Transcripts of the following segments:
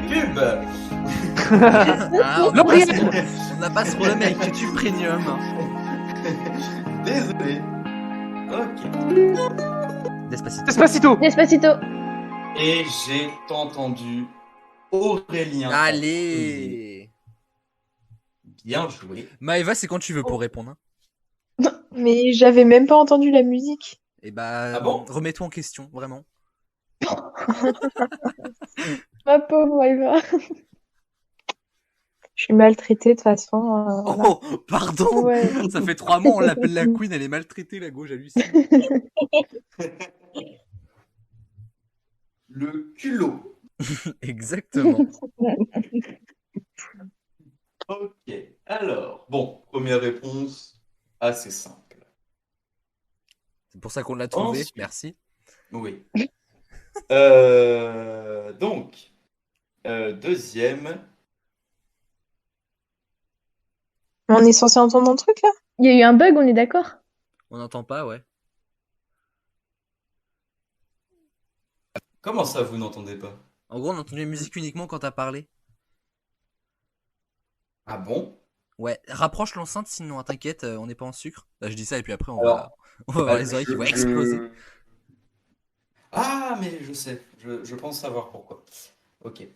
pub. Ah, on n'a pas ce problème avec YouTube Premium. Désolé. Ok. Despacito. Despacito. Et j'ai entendu Aurélien. Allez. Bien joué. Maëva, c'est quand tu veux pour répondre. Hein. Mais j'avais même pas entendu la musique. Et bah, Ah bon remets-toi en question, vraiment. Ma pauvre Eva. Je suis maltraitée de toute façon. Voilà. Oh, pardon. Ouais. Ça fait 3 mois, on l'appelle la Queen, elle est maltraitée, la gauche, hallucine. Le culot. Exactement. Ok. Alors, bon, première réponse assez simple. C'est pour ça qu'on l'a trouvé, Ensuite. merci. Oui. Donc, deuxième. On est censé entendre un truc là? Il y a eu un bug, on est d'accord? On n'entend pas, ouais. Comment ça, vous n'entendez pas? En gros, on a entendu la musique uniquement quand t'as parlé. Ah bon? Ouais, rapproche l'enceinte, sinon, t'inquiète, on n'est pas en sucre. Là, je dis ça et puis après, on Alors, va avoir les oreilles qui vont exploser. Ah, mais je sais, je pense savoir pourquoi. Ok.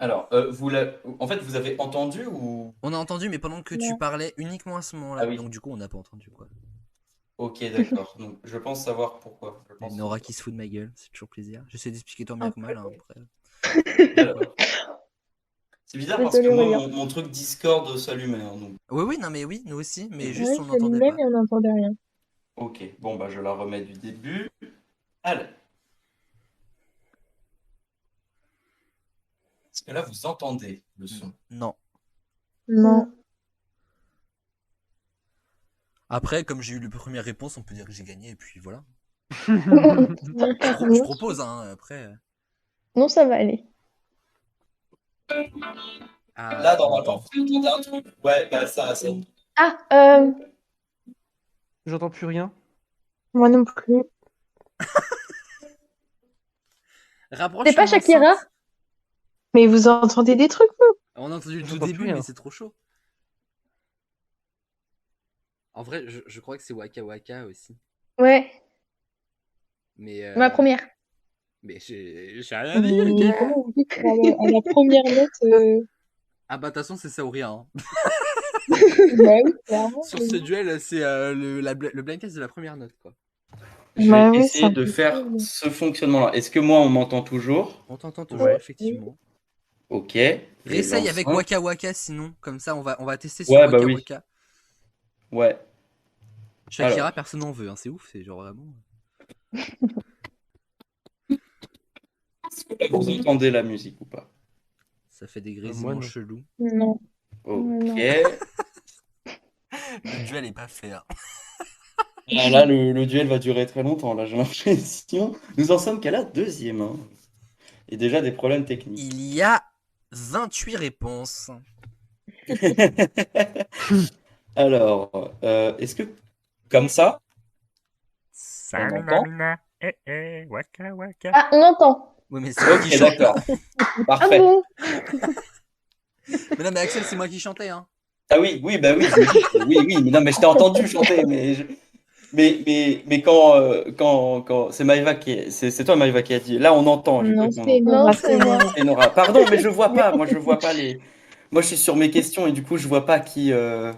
Alors, en fait, vous avez entendu ou... On a entendu, mais pendant que tu parlais uniquement à ce moment-là. Ah oui. Donc, du coup, on n'a pas entendu, quoi. Ok, d'accord. Donc, je pense savoir pourquoi. Je pense Nora qui se fout de ma gueule, c'est toujours plaisir. J'essaie d'expliquer tant bien que mal, hein, après. Alors. C'est bizarre parce que Désolée, moi, Aurélien. mon truc Discord s'allumait. Hein, donc... Oui, non, mais oui, nous aussi, mais juste Oui, on ça n'entendait allumait, pas. mais on n'entendait rien. Ok, bon, bah, je la remets du début. Allez. Est-ce que là, vous entendez le son? Non. Non. Après, comme j'ai eu la première réponse, on peut dire que j'ai gagné, et puis voilà. Je propose, hein, après. Non, ça va aller. Ah, Là, on normalement, entend. vous entendez un truc? Ouais, bah, ça. Ah, J'entends plus rien. moi non plus. Rapproche C'est pas ton enceinte. Shakira? Mais vous entendez des trucs, vous? On a entendu le tout J'entends plus début, rien. mais c'est trop chaud. En vrai, je crois que c'est Waka Waka aussi. Ouais, Mais ma première. Mais j'ai rien dit, Mais ok. comment vous dites à la première note Ah bah de toute façon c'est ça ou rien. Hein. Bah oui, clairement. Sur ce duel c'est le blind test de la première note quoi. Je Bah vais oui, essayer c'est de faire impossible. ce fonctionnement-là. Est-ce que moi, on m'entend toujours? On t'entend toujours Ouais. effectivement. Ok. Et Réessaye avec l'enceinte. Waka Waka sinon, comme ça on va tester sur Ouais, Waka bah oui. Waka. Ouais. Shakira Alors. personne n'en veut, hein. C'est ouf, c'est genre vraiment. Est-ce que là, vous entendez la musique ou pas? Ça fait des Moi, grésillements non. chelous. Non. Ok. Non. Le duel est pas fait. Hein. Ah, là, le duel va durer très longtemps, là, j'ai l'impression. Nous en sommes qu'à la deuxième. Hein. Et déjà des problèmes techniques. Il y a 28 réponses. Alors, est-ce que comme ça, on entend? Waka Waka. Ah, on entend. Oui mais c'est moi qui Ok, chante. d'accord. Ah Parfait. bon? Mais non mais Axel c'est moi qui chantais hein. Ah oui, bah oui, je me dis, oui, mais non, mais je t'ai entendu chanter, mais quand c'est Maëva c'est toi Maëva qui a dit, là on entend, j'ai Non, cru qu'on c'est entend. Nora, c'est moi. C'est Nora. Pardon, mais je vois pas, moi je vois pas moi je suis sur mes questions et du coup je vois pas qui Non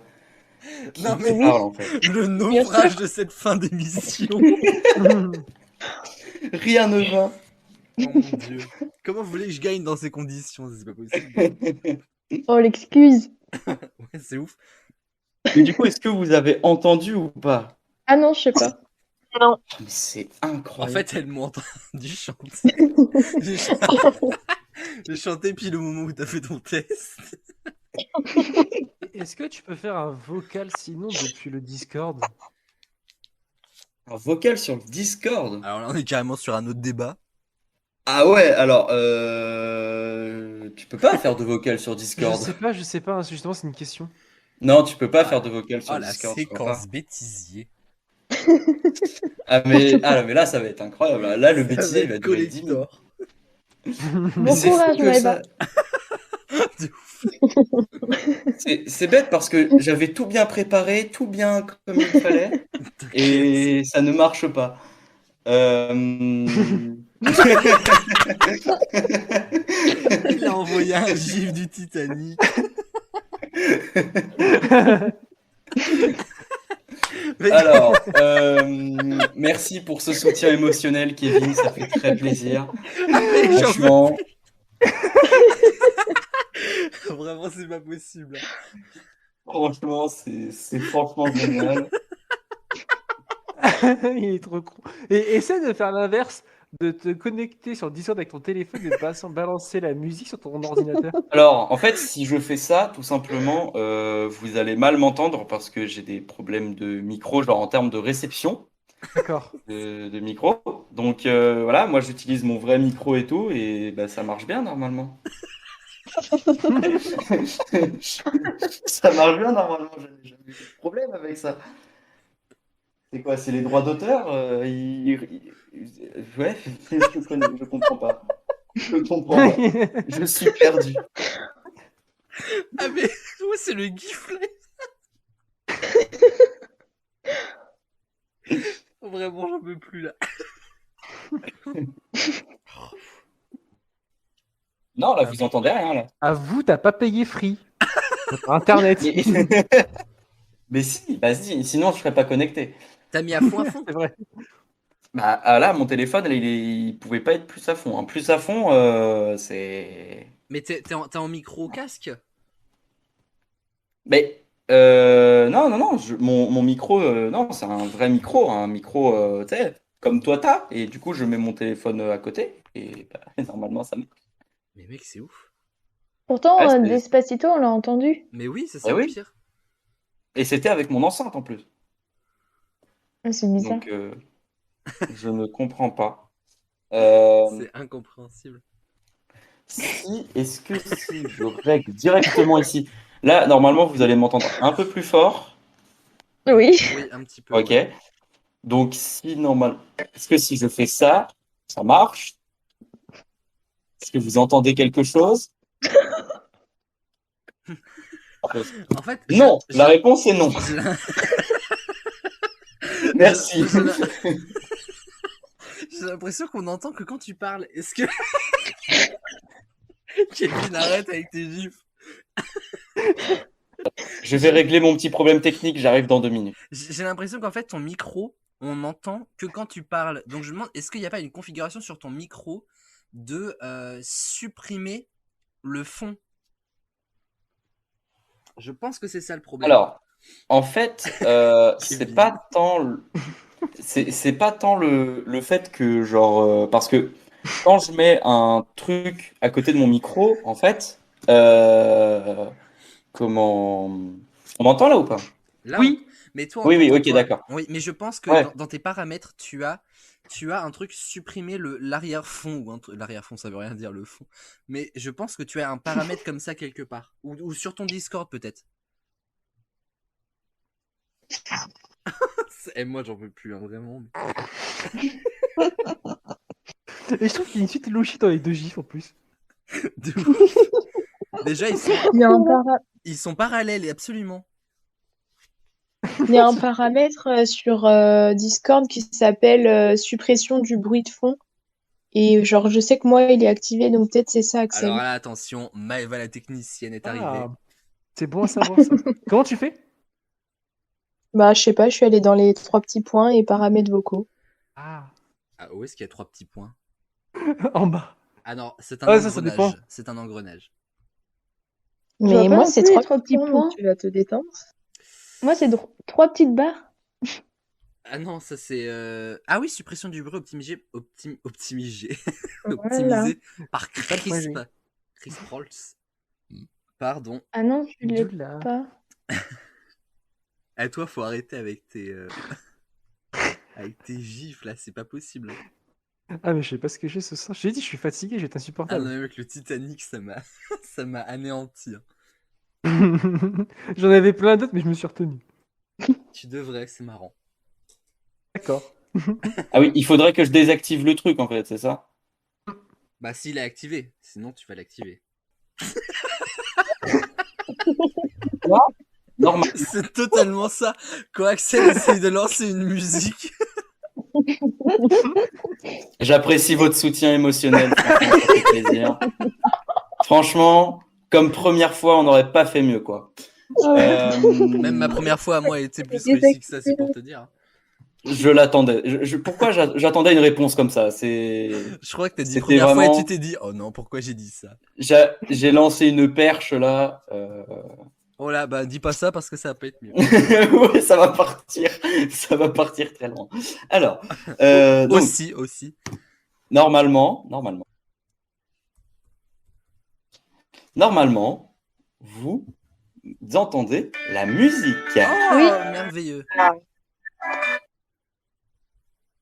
mais parle en fait. le naufrage de cette fin d'émission. Rien ne va. Oh mon dieu. Comment vous voulez que je gagne dans ces conditions? C'est pas possible. Oh, l'excuse. Ouais, c'est ouf. Mais du coup, est-ce que vous avez entendu ou pas? Ah non, je sais pas. Non. Mais c'est En incroyable. fait, elles m'ont entendu chanter. J'ai chanté puis le moment où t'as fait ton test. Est-ce que tu peux faire un vocal sinon depuis le Discord? Un vocal sur le Discord. Alors là, on est carrément sur un autre débat. Ah ouais, alors tu peux pas faire de vocal sur Je Discord. sais pas, justement c'est une question. Non, tu peux pas faire de vocal sur Oh la Discord, je crois pas. séquence bêtisier. Ah mais là ça va être incroyable. Là le Ça va bêtisier il va être durer 10 minutes. collector. Mais Bon c'est fou courage, que Maëva. De ouf. c'est bête parce que j'avais tout bien préparé, tout bien comme il fallait, T'inquiète. et ça ne marche pas. Euh, Il a envoyé un gif du Titanic. Mais- Alors, merci pour ce soutien émotionnel, Kevin, ça fait très plaisir. Mais j'en peux Franchement, plus. Vraiment, c'est pas possible. franchement, c'est franchement génial. Il est trop con. Et essaie de faire l'inverse, de te connecter sur Discord avec ton téléphone et de balancer la musique sur ton ordinateur. Alors, en fait, si je fais ça, tout simplement, vous allez mal m'entendre parce que j'ai des problèmes de micro, genre en termes de réception D'accord. de micro. Donc voilà, moi j'utilise mon vrai micro et tout, et bah, ça marche bien normalement. Ça marche bien normalement, j'ai jamais eu de problème avec ça. C'est quoi, c'est les droits d'auteur ouais, je comprends pas. Je comprends pas. Je suis perdu. Ah, mais ouais, c'est le gif là. Vraiment, j'en peux plus là. Non, là, vous entendez rien, là. Avoue, t'as pas payé Free. Sur Internet. Mais si, bah si, sinon je serais pas connecté. T'as mis à fond à fond. C'est vrai. Bah là, mon téléphone, il pouvait pas être plus à fond, hein. Plus à fond, c'est. Mais t'es en micro casque. Mais non, non, non, mon micro, non, c'est un vrai micro, un micro, tu sais, comme toi t'as. Et du coup, je mets mon téléphone à côté et bah, normalement ça marche. Mais mec, c'est ouf. Pourtant, Ouais, Despacito, on l'a entendu. Mais oui, c'est Eh ça le oui. pire. Et c'était avec mon enceinte en plus. Ah, c'est bizarre. Donc, je ne comprends pas. Euh, C'est incompréhensible. Est-ce que si je règle directement ici, là, normalement, vous allez m'entendre un peu plus fort. Oui. Oui, un petit peu. Ok. Ouais. Donc, si normal, est-ce que si je fais ça, ça marche? Est-ce que vous entendez quelque chose? En fait, Non, la réponse est non. j'ai l'im- Merci. j'ai l'impression qu'on entend que quand tu parles. Est-ce que Kevin arrête avec tes gifs? Je vais régler mon petit problème technique, j'arrive dans 2 minutes. J'ai l'impression qu'en fait ton micro, on n'entend que quand tu parles. Donc je me demande, est-ce qu'il n'y a pas une configuration sur ton micro de supprimer le fond? Je pense que c'est ça le problème. Alors, en fait, c'est pas tant c'est pas tant le fait que genre parce que quand je mets un truc à côté de mon micro, en fait, comment on m'entend là ou pas? Là, Oui. mais toi, on Oui, oui, t'entend ok, pas. d'accord. Oui, mais je pense que Ouais. dans tes paramètres, tu as un truc supprimer l'arrière-fond ou l'arrière-fond, ça veut rien dire le fond. Mais je pense que tu as un paramètre comme ça quelque part ou sur ton Discord peut-être. Et moi, j'en peux plus, hein, vraiment. Et je trouve qu'il y a une suite logique dans les deux gifs en plus. De ouf. Déjà, Il y a un, ils sont parallèles, absolument. il y a un paramètre sur Discord qui s'appelle suppression du bruit de fond. Et genre, je sais que moi, il est activé, donc peut-être c'est ça, Axel. Alors là, attention, Maëva la technicienne est arrivée. Ah, c'est bon à savoir ça. Comment tu fais? Bah, je sais pas, je suis allée dans les 3 petits points et paramètres vocaux. Ah, Ah, où est-ce qu'il y a 3 petits points? en bas. Ah non, c'est un Ah, ça dépend. engrenage. C'est un engrenage. Mais vois pas moi, non c'est plus les 3 trois petits petits points, points. tu vas te détendre. Moi, c'est 3 petites barres. Ah non, ça c'est... Ah oui, suppression du bruit optimisé, optimisé, Voilà. optimisé par pas le point G. Chris Prolls. Pardon. Ah non, tu l'ai Doula. pas. À toi, faut arrêter avec tes... avec tes gifs, là, c'est pas possible. Ah, mais je sais pas ce que j'ai ce soir. J'ai dit, je suis fatigué, j'étais Ah insupportable. non, mais mec, le Titanic, ça m'a... ça m'a anéanti. Hein. J'en avais plein d'autres, mais je me suis retenu. Tu devrais, c'est marrant. D'accord. Ah oui, il faudrait que je désactive le truc en fait, c'est ça? Bah, s'il est activé. Sinon, tu vas l'activer. Normal. C'est totalement ça. Quand Axel essaye de lancer une musique. J'apprécie votre soutien émotionnel. Franchement, ça fait plaisir. Franchement, comme première fois, on n'aurait pas fait mieux, quoi. Même ma première fois à moi était plus réussie que ça, c'est pour te dire. Je l'attendais. Pourquoi j'attendais une réponse comme ça? Je crois que t'as dit C'était première fois vraiment- et tu t'es dit, oh non, pourquoi j'ai dit ça? J'ai lancé une perche là. Oh là, bah dis pas ça parce que ça va pas être mieux. Ouais, ça va partir. Ça va partir très loin. Alors, donc, Aussi. normalement, vous entendez la musique. Oh, Oui. merveilleux.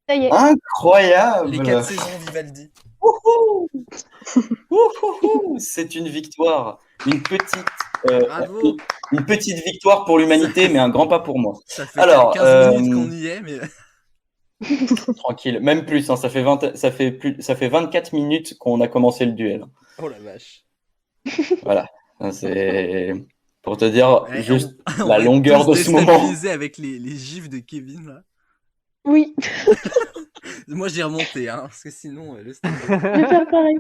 Ça y est. Incroyable. Les 4 saisons Vivaldi. Wouhou. Wouhou. C'est une victoire. Une Bravo. petite victoire pour l'humanité, mais un grand pas pour moi. Ça fait Alors, 15 minutes qu'on y est, mais Tranquille, même plus, hein, ça fait 24 minutes qu'on a commencé le duel. oh la vache. Voilà. C'est pour te dire Ouais, juste on la va être longueur tous de ce moment. déstabilisés avec les gifs de Kevin là. Oui, Moi j'ai remonté, hein, parce que sinon le stade. je vais faire pareil.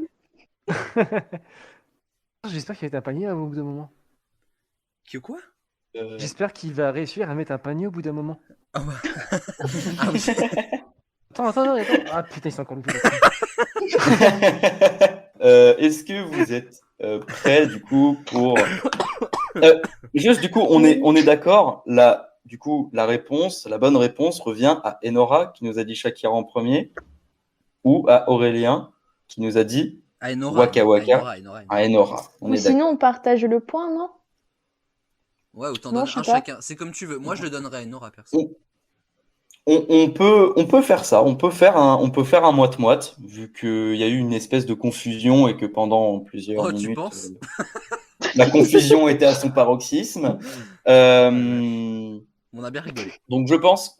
J'espère qu'il va mettre un panier au bout d'un moment. Que quoi? J'espère qu'il va réussir à mettre un panier au bout d'un moment. Ah bah. Ah oui. Attends. Ah putain, il s'est encore loupé. Est-ce que vous êtes prêts du coup pour juste du coup on est d'accord là du coup la bonne réponse revient à Enora qui nous a dit Shakira en premier ou à Aurélien qui nous a dit Ah, Enora. Waka Waka. Enora. à Enora. On Ou est d'accord. sinon, on partage le point, non? Ouais, autant Non, donner je sais un pas. chacun. C'est comme tu veux. Moi je le donnerais à Enora perso. On peut faire ça. On peut faire un moite-moite vu qu'il y a eu une espèce de confusion et que pendant plusieurs Oh, tu minutes penses la confusion était à son paroxysme. On a bien rigolé. Donc je pense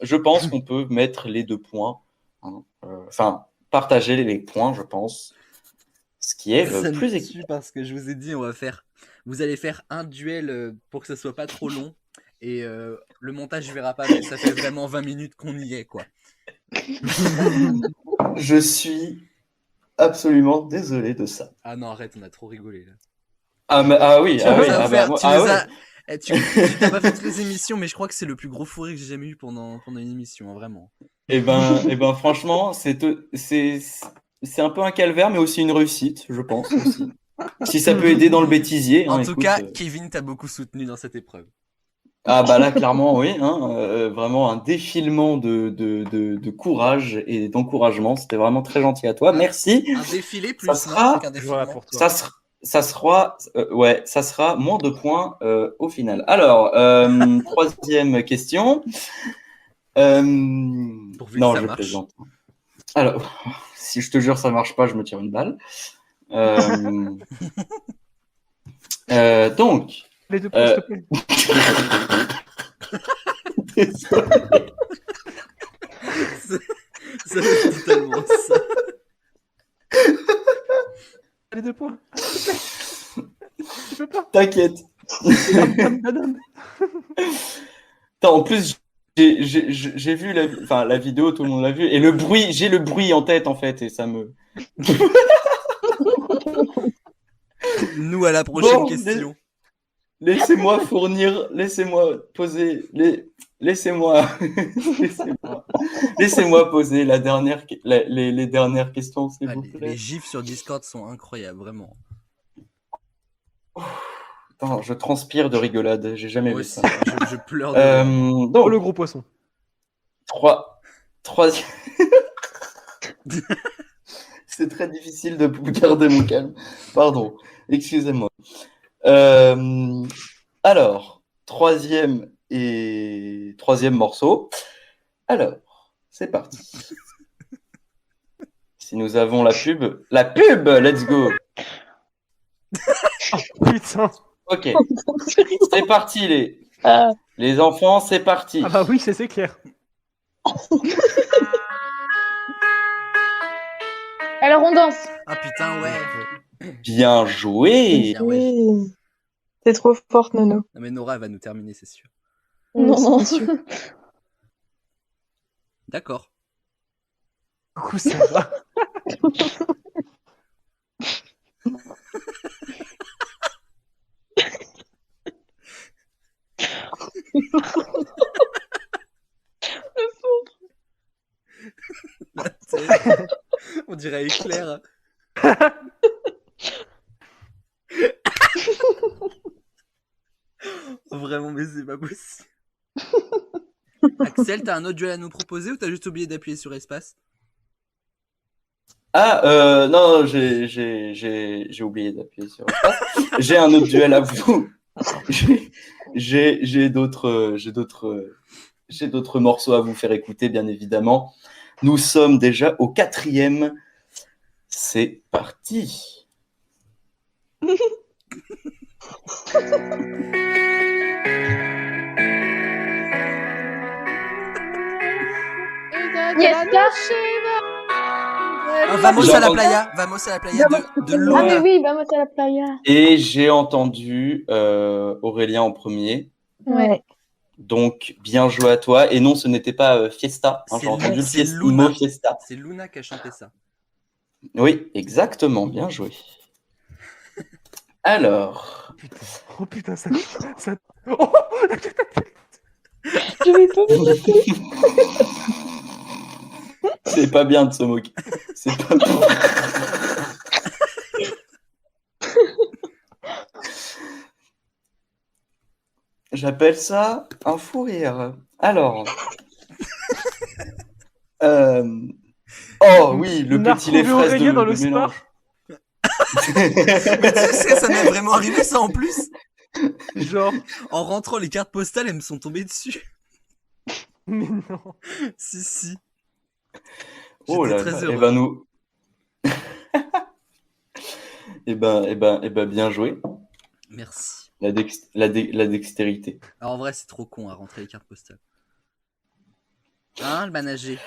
qu'on peut mettre les 2 points. Hein. Enfin, partager les points, je pense. Ce qui est Ça me plus tue équitable. parce que je vous ai dit, vous allez faire un duel pour que ça soit pas trop long. Et le montage verra pas, mais ça fait vraiment 20 minutes qu'on y est, quoi. Je suis absolument désolé de ça. Ah non, arrête, on a trop rigolé là. Ah oui, Tu nous as ah offert- bah, moi- tu ah nous ouais. as- eh, tu t'as pas fait toutes les émissions, mais je crois que c'est le plus gros fourré que j'ai jamais eu pendant une émission, hein, vraiment. Eh ben, franchement, c'est un peu un calvaire, mais aussi une réussite, je pense aussi. Si ça peut aider dans le bêtisier. En hein, tout écoute, cas, Kevin t'a beaucoup soutenu dans cette épreuve. Ah bah là, clairement, oui. Hein, vraiment un défilement de courage et d'encouragement. C'était vraiment très gentil à toi. Merci. Un défilé plus Ça sera- non, qu'un Voilà défilement. pour toi. Ça sera moins de points au final. Alors, troisième question. Pourvu que Non, ça je marche. plaisante. Alors, si je te jure ça marche pas, je me tire une balle. Donc, Les 2 points, s'il te plaît. désolé. C'est totalement ça. Les 2 points. Tu peux pas. T'inquiète. Madame. Attends, en plus, j'ai vu la vidéo, tout le monde l'a vu, et le bruit, j'ai le bruit en tête en fait, et ça me. Nous à la prochaine Bon, question. Laissez-moi poser, laissez-moi poser les dernières questions, s'il Ah, vous les plaît. gifs sur Discord sont incroyables, vraiment. Attends, je transpire de rigolade, j'ai jamais Moi vu aussi, ça. je pleure de rire. Oh, Donc, le gros poisson. troisième. C'est très difficile de garder mon calme. Pardon, excusez-moi. Alors, troisième morceau. Alors, c'est parti. Si nous avons la pub, let's go. Putain. Ok, c'est parti Ah, les enfants, c'est parti. Ah bah oui, c'est clair. alors, on danse. Ah putain, ouais. Bien joué. Bien, ouais. T'es trop forte, Nono. Non, mais Nora, elle va nous terminer, c'est sûr. Non, non. C'est sûr. D'accord. Coucou, ça va. La tête. On dirait éclair. Vraiment, mais c'est pas possible. Axel, t'as un autre duel à nous proposer ou t'as juste oublié d'appuyer sur espace? Ah, non, j'ai oublié d'appuyer sur espace. J'ai un autre duel à vous. J'ai d'autres morceaux à vous faire écouter, bien évidemment. Nous sommes déjà au 4e. C'est parti. Vamos à la J'ai playa. Vamos à la playa de Ah, Luna. mais oui, vamos à la playa. Et j'ai entendu Aurélien en premier. Ouais. Donc, bien joué à toi. Et non, ce n'était pas Fiesta. Hein, j'ai entendu le c'est le mot Luna. Fiesta. C'est Luna qui a chanté ça. Oui, exactement. Bien joué. Alors, Oh putain, ça. Oh, Je vais pas me taper. c'est pas bien de se moquer. C'est pas bien. J'appelle ça un fou rire. Alors. Oh oui, le On a petit lait retrouvé fraise Aurélien dans de le spa. mélange. Mais tu sais, ça m'est vraiment arrivé ça en plus. Genre, En rentrant, les cartes postales, elles me sont tombées dessus. mais non. Si. Oh J'étais là très là. heureux. Eh ben nous. Bien joué. Merci. La dextérité. Alors, en vrai, c'est trop con à rentrer les cartes postales. Hein, le manager.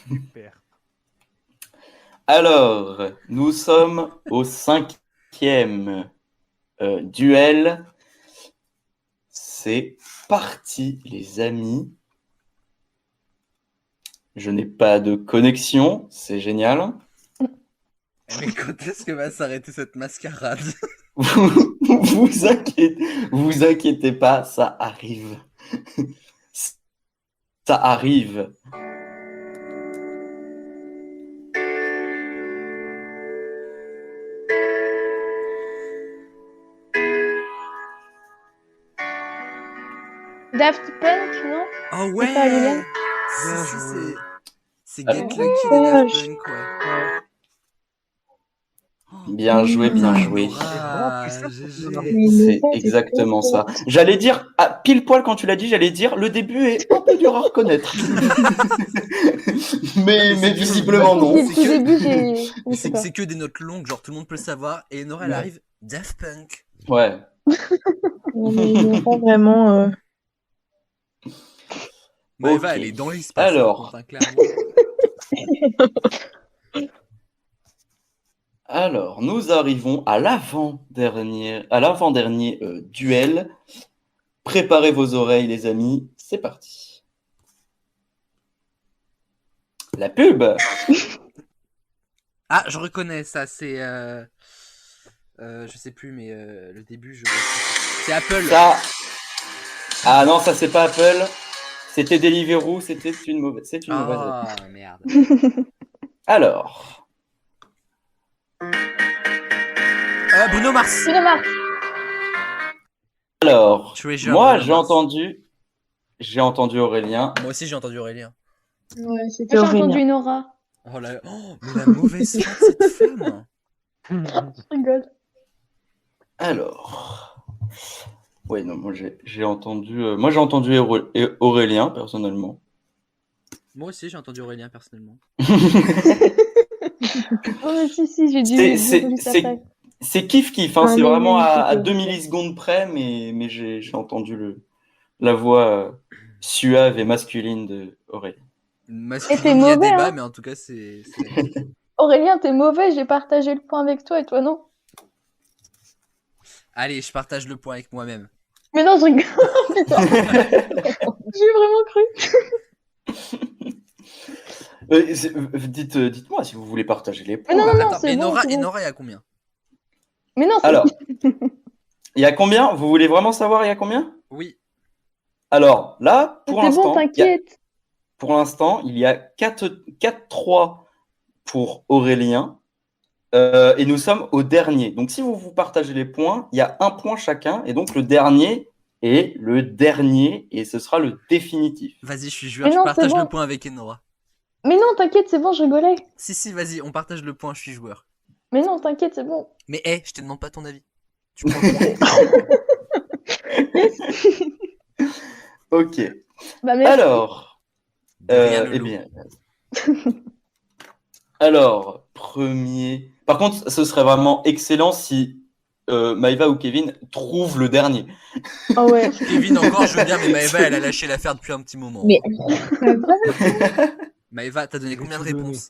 Super. Alors, nous sommes au 5e duel. C'est parti, les amis. Je n'ai pas de connexion, c'est génial. Mais quand est-ce que va s'arrêter cette mascarade? Vous inquiétez pas, ça arrive. Ça arrive. Daft Punk, non? Oh C'est pas Aurélien ouais. Bien Si, joué. c'est Ah, Get ouais. Lucky des Daft Punk, ouais. Ouais. Bien joué, bien Ah, joué. Nora, C'est vraiment plus GG. simple. C'est exactement ça. J'allais dire, pile poil quand tu l'as dit, j'allais dire, le début est un peu dur à reconnaître. mais visiblement non. Dès le début, j'ai. Je sais pas. C'est que des notes longues, genre tout le monde peut le savoir. Et Nora, elle Ouais. arrive, Daft Punk. Ouais. Non, mais ils ont pas vraiment. Maëva, Ok. elle est dans l'espace. Alors. Hein, clairement. Alors, nous arrivons à l'avant-dernier duel. Préparez vos oreilles, les amis. C'est parti. La pub. Ah, je reconnais ça, c'est. Je sais plus, mais le début, je. C'est Apple. Ça. Ah non, ça c'est pas Apple. C'était Deliveroo. C'est une mauvaise. Ah, merde. Alors. Bruno Mars. Bruno Mars. Alors. Treasure, Moi, Bruno j'ai entendu Aurélien. Moi aussi, j'ai entendu Aurélien. Ouais, c'était Moi, j'ai Aurélien. entendu Nora. Oh, mais la mauvaise foi de cette femme. Je rigole. Alors. Oui, non, moi j'ai entendu. Moi j'ai entendu Aurélien personnellement. Moi aussi, j'ai entendu Aurélien personnellement. Oh, si, j'ai dû. C'est kiff. Hein, Ah, c'est mais vraiment oui, à c'était- 2 millisecondes près, mais j'ai entendu la voix suave et masculine de Aurélien. Masculinité, il y a mauvais, débat, hein. mais en tout cas, c'est... Aurélien, t'es mauvais, j'ai partagé le point avec toi et toi non. Allez, je partage le point avec moi-même. Mais non, je rigole. Putain. J'ai vraiment cru. Dites-moi si vous voulez partager les points. Mais non, Attends, c'est et bon, Nora, c'est et bon. Nora, il y a combien? Mais non, c'est Alors, il y a combien? Vous voulez vraiment savoir il y a combien? Oui. Alors, là, pour c'est bon, l'instant, t'inquiète. il y a 4-3 pour Aurélien. Et nous sommes au dernier. Donc, si vous partagez les points, il y a un point chacun. Et donc, le dernier est le dernier. Et ce sera le définitif. Vas-y, je suis joueur, Mais je non, partage c'est bon. le point avec Enora. Mais non, t'inquiète, c'est bon, je rigolais. Si, vas-y, on partage le point, je suis joueur. Mais non, t'inquiète, c'est bon. Mais je te demande pas ton avis. Tu prends le point. Ok. Bah, merci. Alors, De rien, eh Lolo. bien. Alors, premier. Par contre, ce serait vraiment excellent si Maëva ou Kevin trouvent le dernier. Oh ouais. Kevin, encore, je veux bien, mais Maëva, elle a lâché l'affaire depuis un petit moment. Mais- Maëva, t'as donné combien de réponses?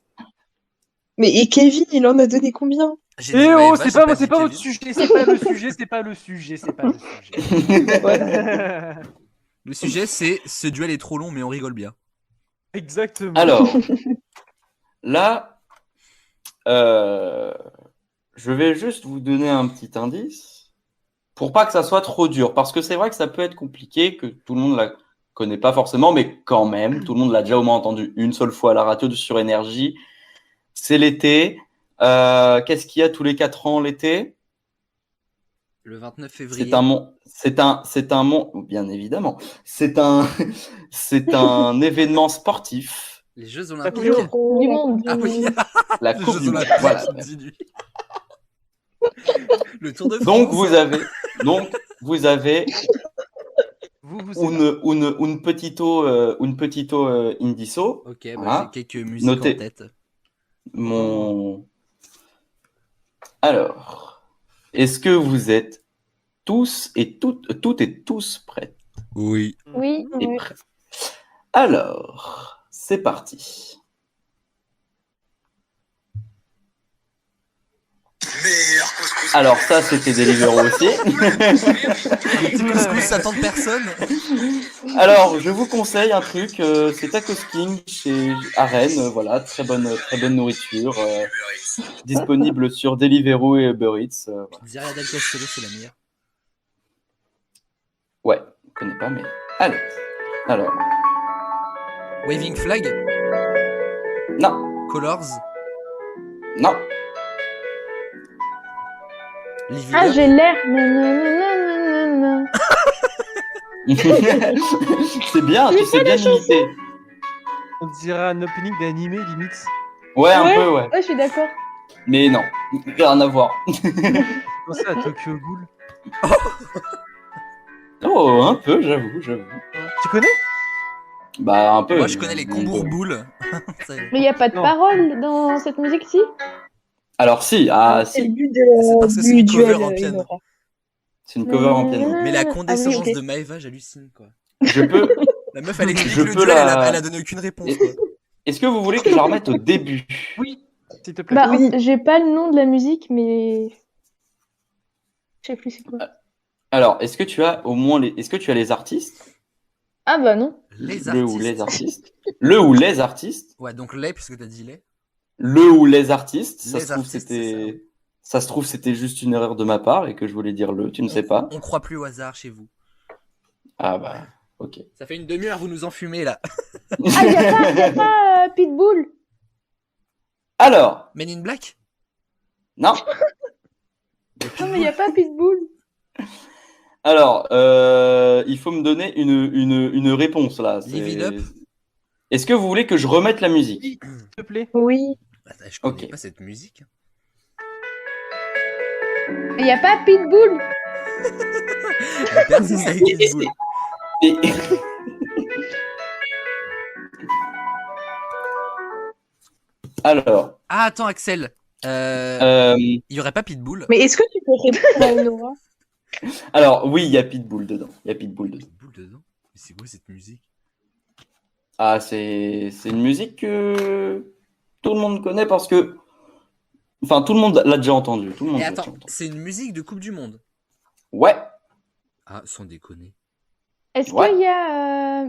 Mais et Kevin, il en a donné combien? J'ai dit Eh oh, Maëva, c'est j'ai pas, dit c'est pas votre Kevin. sujet, c'est pas le sujet, c'est pas le sujet, c'est pas le sujet. Le sujet, c'est ce duel est trop long, mais on rigole bien. Exactement. Alors, là, je vais juste vous donner un petit indice pour pas que ça soit trop dur. Parce que c'est vrai que ça peut être compliqué, que tout le monde la connaît pas forcément, mais quand même, tout le monde l'a déjà au moins entendu une seule fois à la radio sur Énergie. C'est l'été. Qu'est-ce qu'il y a tous les 4 ans l'été? Le 29 février. C'est un bien évidemment. C'est un événement sportif. Les Jeux Coupe Olympiques. du Monde. Du monde. Ah oui, La les Coupe Jeux du Monde. Olympiques. Voilà. dis lui. Le Tour de France. Donc vous avez Vous une petito indiso. Ok, bah, Voilà. j'ai quelques musiques Notez. en tête. Alors, est-ce que vous êtes tous et toutes et tous prêts Oui. Oui. et prêts? Alors, c'est parti. Alors ça, c'était Deliveroo aussi. Petit couscous, ça tente personne. Alors, je vous conseille un truc, c'est Tacos King à Rennes, voilà, très bonne nourriture, disponible sur Deliveroo et Uber Eats. Voilà. Pizzeria del Castello, c'est la meilleure. Ouais, je connais pas, mais allez. Alors, Waving Flag, non, Colors, non, Live It Ah, Up. j'ai l'air. Nananana. c'est bien, tu sais bien imiter. On dirait un opening d'animé limite. Ouais, un peu, ouais. Ouais, je suis d'accord. Mais non, rien à voir. Pensez à Tokyo Ghoul. Oh, un peu, j'avoue. Tu connais? Bah, un peu. Moi, je connais les Combourg-Boules. C'est Mais il n'y a pas de Non. parole dans cette musique, si? Alors, si, C'est le si, but C'est parce que c'est du une cover duel, en piano. Nora. c'est une cover en piano. Mais la condescendance Ah oui, ok. de Maëva, j'hallucine, quoi. Je peux. La meuf, elle explique Je le peux duel, la- elle a donné aucune réponse, quoi. Est-ce que vous voulez que je la remette au début? Oui, s'il te plaît. Bah, Oui. j'ai pas le nom de la musique, mais. Je sais plus c'est quoi. Alors, est-ce que tu as au moins est-ce que tu as les artistes? Ah bah non. Les Le ou les artistes. artistes? Le ou les artistes? Ouais, donc les, puisque t'as dit les. Le ou les artistes? Ça Les se trouve, artistes, c'est ça se trouve, c'était juste une erreur de ma part et que je voulais dire le, tu ne sais pas. On croit plus au hasard chez vous. Ah bah, ok. Ça fait une demi-heure, vous nous enfumez, là. Ah, y a pas Pitbull. Alors, Men in Black? non. Non, mais y a pas Pitbull. Alors, il faut me donner une réponse là. Live It Up. Est-ce que vous voulez que je remette la musique? S'il te plaît. Oui. Attends, je connais Ok. pas cette musique. Mais y a pas Pitbull. Elle persiste avec Pitbull. Et- Alors, Ah, attends, Axel. euh, Il y aurait pas Pitbull? Mais est-ce que tu peux répondre à Nora? alors oui, il y a Pitbull dedans. Il y a Pitbull dedans. Pitbull dedans? Mais c'est quoi cette musique? Ah, c'est une musique que tout le monde connaît parce que. Enfin, tout le monde l'a déjà entendu. Tout le monde Et l'a déjà attends, entendu. c'est une musique de Coupe du Monde. Ouais, Ah, sans déconner. Est-ce Ouais. qu'il y a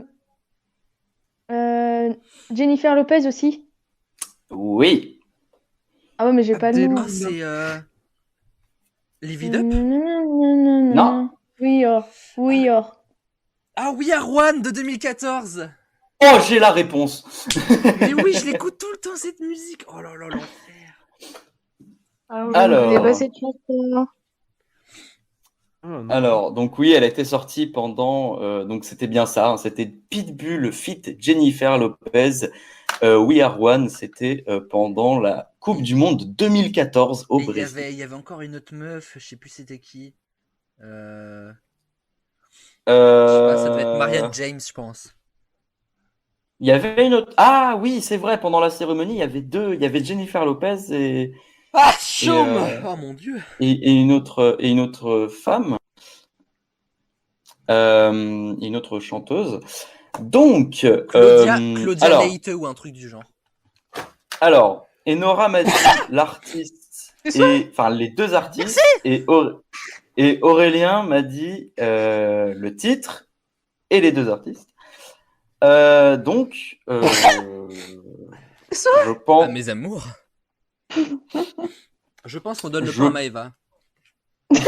Jennifer Lopez aussi? oui. Ah ouais, mais j'ai pas le nom. Ah, c'est Live It Up. Non. Oui, oui, Ah, We Are One de 2014. Oh, j'ai la réponse. Mais oui, je l'écoute tout le temps cette musique. Oh là là, l'enfer. Alors, Alors. je ne connais pas cette chanson. Alors, donc oui, elle a été sortie pendant, donc c'était bien ça, hein, c'était Pitbull feat Jennifer Lopez, We Are One, c'était pendant la Coupe du Monde 2014 au Et Brésil. il y avait encore une autre meuf, je sais plus c'était qui. Je sais pas, ça devait être Marianne James, je pense. Il y avait une autre. Ah oui, c'est vrai, pendant la cérémonie, il y avait deux, il y avait Jennifer Lopez Ah, chaume. Et, Oh mon dieu. et une autre femme, une autre chanteuse. Donc, Claudia alors. Leite ou un truc du genre. Alors, Enora m'a dit l'artiste, enfin les deux artistes, et Aurélien m'a dit le titre et les deux artistes. Donc, je pense. Ah, mes amours. Je pense qu'on donne le Je- point à Maëva. Ouais,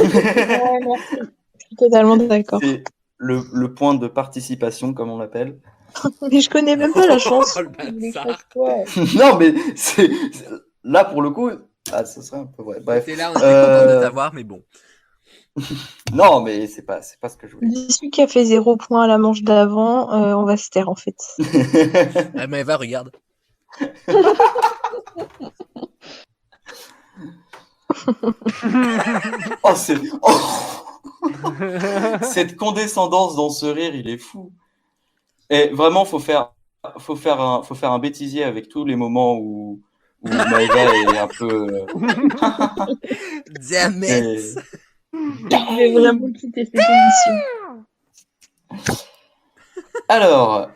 merci. Je suis totalement d'accord. C'est le point de participation, comme on l'appelle. Mais je connais même pas la chanson. Oh, le bâtard. Non, mais là pour le coup, ah, ce serait un peu vrai. Bref. T'es là, on était content de t'avoir, mais bon. Non, mais c'est pas ce que je voulais. Dis celui qui a fait 0 point à la manche d'avant, on va se taire en fait. Ah, Maëva, regarde. Oh, cette condescendance dans ce rire, il est fou. Et vraiment, faut faire un bêtisier avec tous les moments où Maëva est un peu. Damn it. Je vais vraiment quitter cette émission. Alors,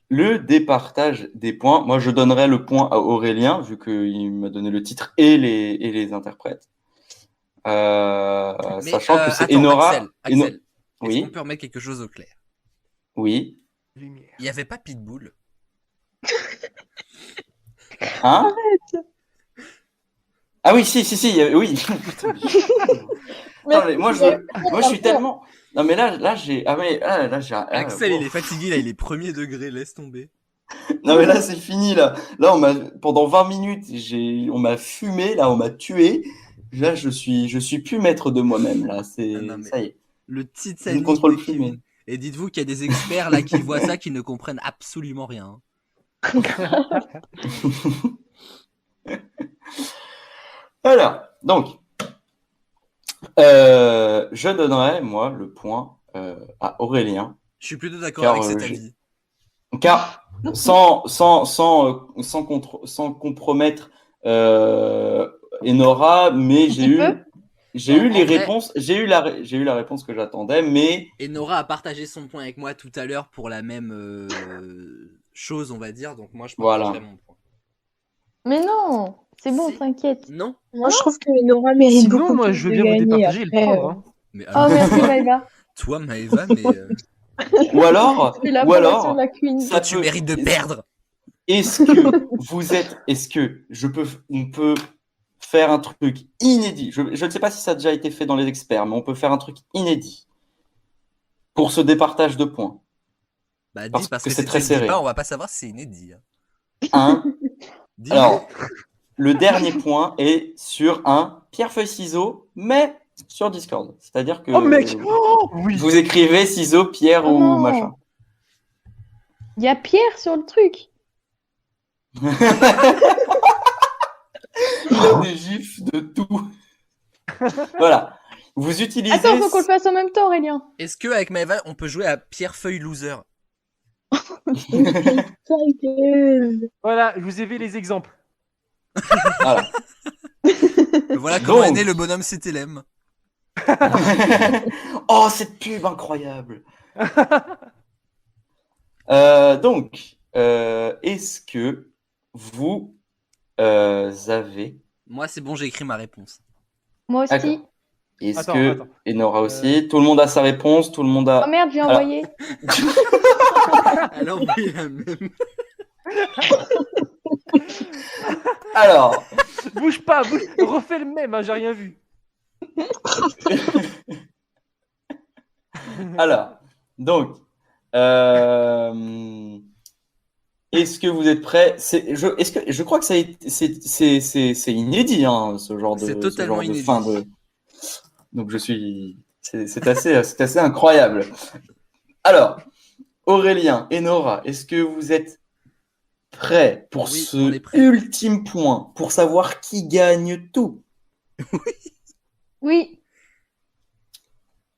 le départage des points. Moi, je donnerais le point à Aurélien, vu qu'il m'a donné le titre et les interprètes. Mais, Sachant que c'est attends, Enora. Axel, est-ce Oui, qu'on peut remettre quelque chose au clair? oui. Il n'y avait pas Pitbull. Hein? Ah oui, si, oui. Non, mais moi, je suis tellement. Non, mais là, j'ai. Ah, mais là, j'ai. Axel, il est fatigué, là, il est premier degré, laisse tomber. Non, mais là, c'est fini, là. Là, pendant 20 minutes, on m'a fumé, là, on m'a tué. Là, je suis plus maître de moi-même, là. Non, mais Ça y est. le Je ne Titanic contrôle de plus, Kevin. mais. Et dites-vous qu'il y a des experts là qui voient ça, qui ne comprennent absolument rien. Alors, donc, je donnerai, moi, le point à Aurélien. Je suis plutôt d'accord Car, avec cet j'ai- avis. Car, sans compromettre Enora, mais j'ai eu En les vrai- réponses, j'ai eu la réponse que j'attendais, mais Et Nora a partagé son point avec moi tout à l'heure pour la même chose, on va dire. Donc moi, je partagerai Voilà. mon point. Mais non, c'est bon, Si. t'inquiète. Non. Moi, je trouve que Nora mérite Sinon, beaucoup moi, plus je veux de bien vous gagner. départager le Après, prendre. Hein. Mais Oh, merci Maïva. toi, Maëva, mais ou alors, C'est l'appellation de la queen. ça tu peut- mérites de perdre. Est-ce que on peut faire un truc inédit? Je ne sais pas si ça a déjà été fait dans les experts, mais on peut faire un truc inédit pour ce départage de points. Bah dis Parce parce que que c'est si très tu le dis serré. pas, on va pas savoir si c'est inédit. Hein. Hein? Dis. Alors, le dernier point est sur un pierre-feuille-ciseaux, mais sur Discord. C'est-à-dire que Oh mec, oui. vous écrivez ciseaux, pierre Oh ou non. machin. Il y a Pierre sur le truc. Il a des gifs de tout. Voilà. Vous utilisez. Attends, faut qu'on le fasse en même temps, Aurélien. Est-ce que avec Maëva, on peut jouer à Pierre Feuille Loser? Voilà, je vous ai vu les exemples. Voilà. Voilà comment est Donc. né le bonhomme CTLM. Oh, cette pub incroyable. Donc, est-ce que vous avez... Moi, c'est bon, j'ai écrit ma réponse. Moi aussi. D'accord. Est-ce Attends, que attends. Enora aussi? Tout le monde a sa réponse, tout le monde a... Oh merde, j'ai Alors- envoyé. Elle a envoyé la même. Alors, Bouge pas, refais le même, hein, j'ai rien vu. alors, donc, est-ce que vous êtes prêts? Je crois que c'est inédit, hein, ce genre de, C'est ce totalement genre de inédit. fin de. Donc c'est assez incroyable. Alors, Aurélien et Nora, est-ce que vous êtes prêts pour Oui, on ce est prêts. ultime point, pour savoir qui gagne tout? Oui.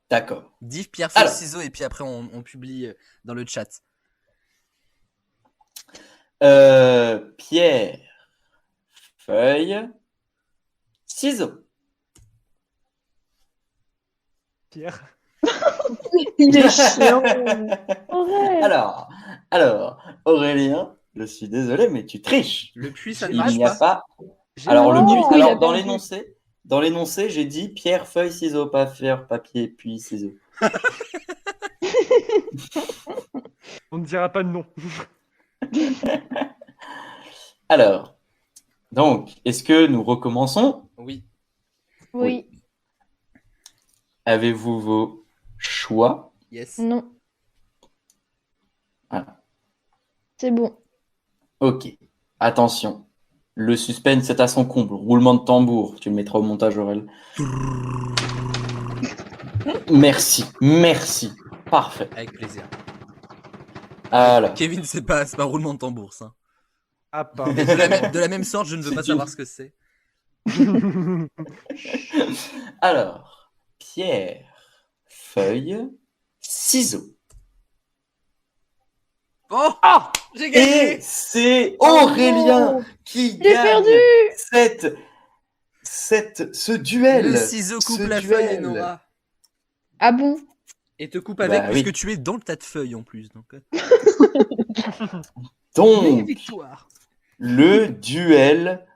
D'accord. Div, pierre, feuille, Alors. ciseaux, et puis après, on publie dans le chat. Pierre, feuille, ciseaux. Pierre. Il est chiant. Ouais. Alors, Aurélien, je suis désolé, mais tu triches. Le puits, ça ne Il marche n'y a pas. pas. J'ai Alors, un le Non, but, il a alors perdu. dans l'énoncé, j'ai dit pierre, feuille, ciseaux, pas faire, papier, puis ciseaux. On ne dira pas de nom. Alors, donc, est-ce que nous recommençons? Oui. Oui. Avez-vous vos choix? Yes. Non. Voilà. C'est bon. Ok. Attention. Le suspense est à son comble. Roulement de tambour. Tu le mettras au montage, Aurel. Merci. Parfait. Avec plaisir. Alors. Kevin, c'est pas roulement de tambour, ça. Ah, pardon. Et de la même sorte, je ne veux pas C'est savoir une- ce que c'est. Alors, pierre, feuille, ciseaux. Oh, Ah, j'ai Et gagné. c'est Aurélien qui J'ai gagne perdu. ce duel. Le ciseau coupe Ce la duel. feuille, Nora. Ah bon? Et te coupe Bah avec, oui. puisque tu es dans le tas de feuilles en plus. Donc, mais Donc, victoire. le duel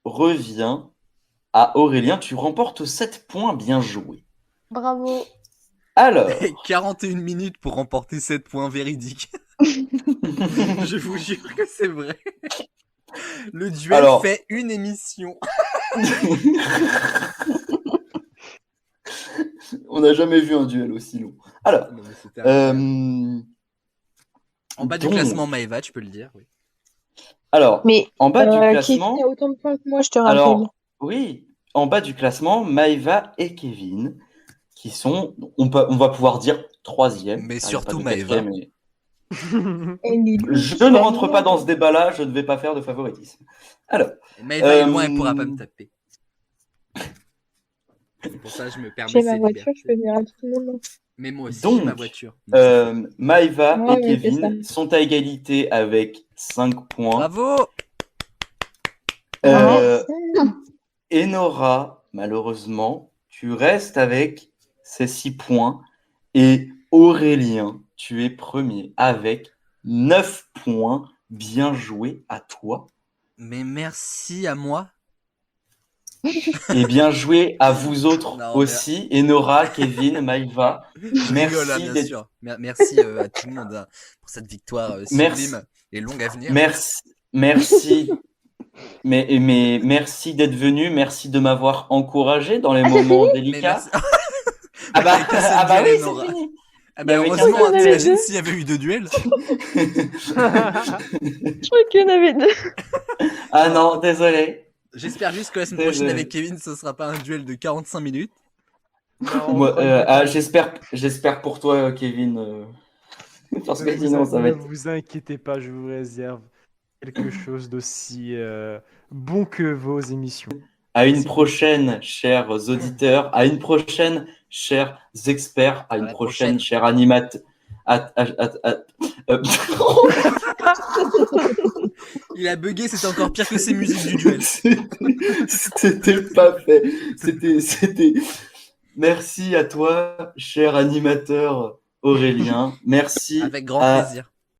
revient à Aurélien. Tu remportes 7 points, bien joué. Bravo. Alors, 41 minutes pour remporter 7 points véridiques. Je vous jure que c'est vrai. Le duel Alors- fait une émission. on n'a jamais vu un duel aussi long. Alors, Non, mais c'était incroyable. En bas du donc- classement, Maëva, tu peux le dire. Oui. alors, Mais en bas du Kevin classement, a autant de points que moi, je te rappelle. alors, oui, en bas du classement, Maëva et Kevin, qui sont, on va pouvoir dire troisième. Mais car il y a surtout pas de Maëva. quatrième et- Elle est Je ne rentre pas dans ce débat-là, je ne vais pas faire de favoritisme. Alors, Maëva est loin, elle pourra pas me taper. C'est pour ça que je me permets J'ai ces ma voiture, je peux libertés. venir à tout le monde. Mais moi aussi, Donc, j'ai ma voiture. Donc, c'est faux. Maëva Ouais, et mais c'est Kevin sont à égalité avec 5 points. Bravo. Euh, Enora, malheureusement, tu restes avec ces 6 points. Et Aurélien, tu es premier avec 9 points. Bien joué à toi. Mais merci à moi. Et bien joué à vous autres Non, aussi. Enora, Kevin, Maëva. Je rigole, hein, Merci bien d'être- sûr. Merci à tout le monde hein, pour cette victoire Merci. sublime et longue à venir. Merci. Mais merci d'être venu. Merci de m'avoir encouragé dans les moments Mais délicats. merci. Ah bah, T'avais cassé le ah bah duel, oui, Nora. c'est fini. Ah bah Il y avait heureusement, qu'un seul. t'imagines deux. s'il y avait eu 2 duels. Je crois qu'il y en avait deux. Ah non, désolé. J'espère juste que la semaine Désolé. prochaine avec Kevin, ce sera pas un duel de 45 minutes. Non, Moi, prenez pas- j'espère pour toi, Kevin. Parce que Ne vous- sinon, ça va ne être. vous inquiétez pas, je vous réserve quelque chose d'aussi bon que vos émissions. À une Merci. prochaine, chers auditeurs. À une prochaine, chers experts. À une la prochaine, prochaine. chers animateurs. Il a bugué, c'était encore pire que ses musiques du duel. C'était pas fait. C'était. Merci à toi, cher animateur Aurélien. Merci Avec grand à plaisir.